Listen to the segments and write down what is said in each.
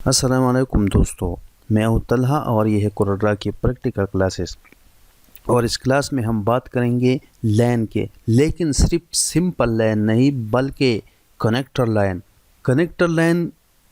अस्सलाम वालेकुम दोस्तों, मैं हूं तलहा और ये है कोरोड्रा की प्रैक्टिकल क्लासेस। और इस क्लास में हम बात करेंगे लैन के, लेकिन सिर्फ सिंपल लैन नहीं बल्कि कनेक्टर लैन। कनेक्टर लैन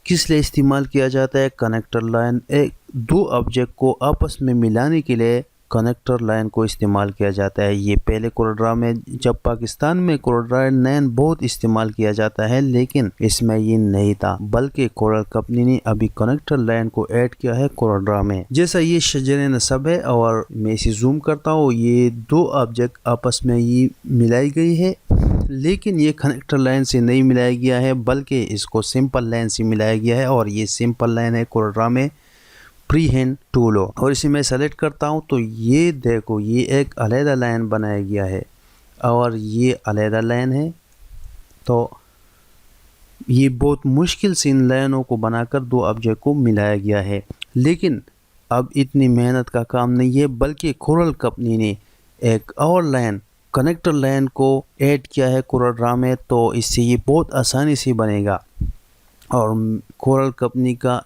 किस लिए इस्तेमाल किया जाता है? कनेक्टर लैन एक दो ऑब्जेक्ट को आपस में मिलाने के लिए कनेक्टर लाइन को इस्तेमाल किया जाता है। ये पहले कोरोड्रा में, जब पाकिस्तान में कोरोड्रा लाइन बहुत इस्तेमाल किया जाता है, लेकिन इसमें ये नहीं था, बल्कि कोरल कंपनी ने अभी कनेक्टर लाइन को ऐड किया है कोरोड्रा में। जैसा ये शजर नसब है और मैं इसे जूम करता हूँ, ये दो ऑब्जेक्ट आपस में ये मिलाई गई है, लेकिन ये कनेक्टर लाइन से नहीं मिलाया गया है बल्कि इसको सिंपल लाइन से मिलाया गया है। और ये सिंपल लाइन है कोरोड्रा में प्री हैंड टूल हो। और इसे मैं सेलेक्ट करता हूं तो ये देखो, ये एक अलहदा लाइन बनाया गया है और ये अलहदा लाइन है। तो ये बहुत मुश्किल से इन लाइनों को बनाकर दो ऑब्जेक्ट को मिलाया गया है, लेकिन अब इतनी मेहनत का काम नहीं है, बल्कि कोरल कंपनी ने एक और लाइन कनेक्टर लाइन को ऐड किया है कोरोड्रा में, तो इससे ये बहुत आसानी से बनेगा। और कोरल कंपनी का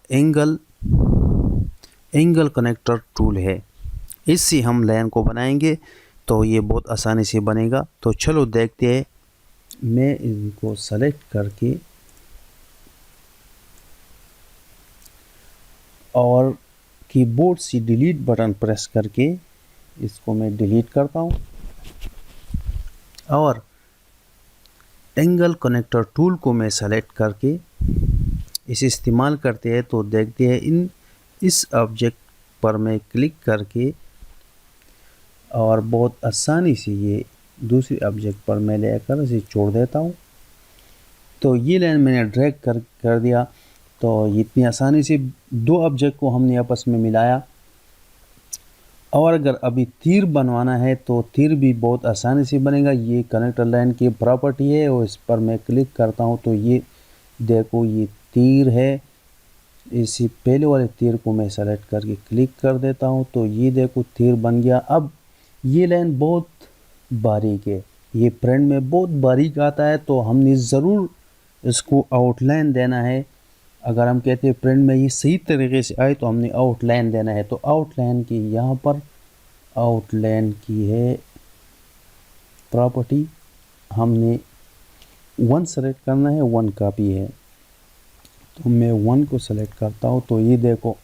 एंगल कनेक्टर टूल है, इससे हम लाइन को बनाएंगे तो ये बहुत आसानी से बनेगा। तो चलो देखते हैं। मैं इनको सेलेक्ट करके और कीबोर्ड से डिलीट बटन प्रेस करके इसको मैं डिलीट करता हूँ और एंगल कनेक्टर टूल को मैं सेलेक्ट करके इसे इस्तेमाल करते हैं। तो देखते हैं इस ऑब्जेक्ट पर मैं क्लिक करके और बहुत आसानी से ये दूसरी ऑब्जेक्ट पर मैं लेकर इसे छोड़ देता हूँ। तो ये लाइन मैंने ड्रैग कर दिया। तो इतनी आसानी से दो ऑब्जेक्ट को हमने आपस में मिलाया। और अगर अभी तीर बनवाना है तो तीर भी बहुत आसानी से बनेगा। ये कनेक्टर लाइन की प्रॉपर्टी है और इस पर मैं क्लिक करता हूँ तो ये देखो, ये तीर है। इसी पहले वाले तीर को मैं सेलेक्ट करके क्लिक कर देता हूँ तो ये देखो तीर बन गया। अब ये लाइन बहुत बारीक है, ये प्रिंट में बहुत बारीक आता है, तो हमने ज़रूर इसको आउटलाइन देना है। अगर हम कहते हैं प्रिंट में ये सही तरीके से आए तो हमने आउटलाइन देना है। तो आउटलाइन की यहाँ पर आउटलाइन की है प्रॉपर्टी, हमने 1 सेलेक्ट करना है, 1 कॉपी है। तो मैं 1 को सेलेक्ट करता हूँ तो ये देखो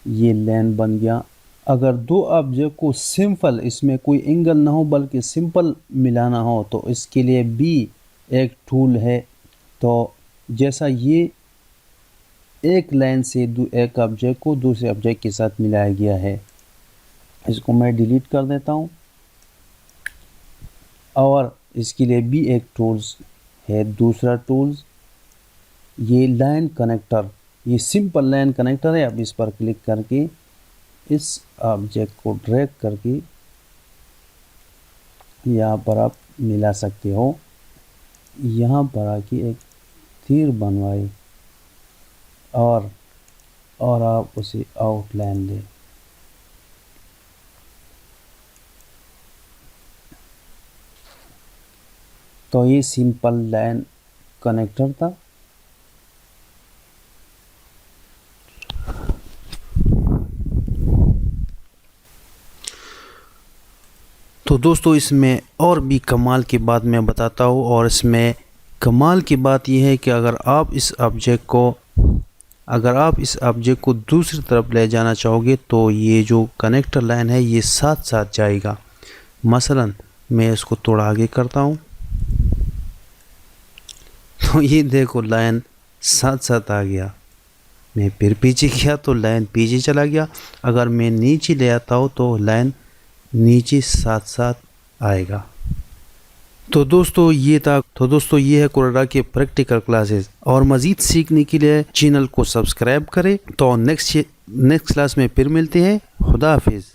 ये लाइन बन गया। अगर दो ऑब्जेक्ट को सिंपल, इसमें कोई एंगल ना हो बल्कि सिंपल मिलाना हो तो इसके लिए भी एक टूल है। तो जैसा ये एक लाइन से एक ऑब्जेक्ट को दूसरे ऑब्जेक्ट के साथ मिलाया गया है, इसको मैं डिलीट कर देता हूँ। और इसके लिए भी एक टूल्स है, दूसरा टूल्स, ये लाइन कनेक्टर, ये सिंपल लाइन कनेक्टर है। अब इस पर क्लिक करके इस ऑब्जेक्ट को ड्रैग करके यहाँ पर आप मिला सकते हो। यहाँ पर आके एक तीर बनवाए और आप उसे आउटलाइन दें। तो ये सिंपल लाइन कनेक्टर था। तो दोस्तों, इसमें और भी कमाल की बात मैं बताता हूँ। और इसमें कमाल की बात यह है कि अगर आप इस ऑब्जेक्ट को दूसरी तरफ ले जाना चाहोगे तो ये जो कनेक्टर लाइन है ये साथ साथ जाएगा। मसलन मैं इसको थोड़ा आगे करता हूँ तो ये देखो लाइन साथ साथ आ गया। मैं फिर पीछे किया तो लाइन पीछे चला गया। अगर मैं नीचे ले आता हूँ तो लाइन नीचे साथ साथ आएगा। तो दोस्तों ये है कोरोड्रा के प्रैक्टिकल क्लासेस। और मज़ीद सीखने के लिए चैनल को सब्सक्राइब करें। तो नेक्स्ट क्लास में फिर मिलते हैं। खुदा हाफिज़।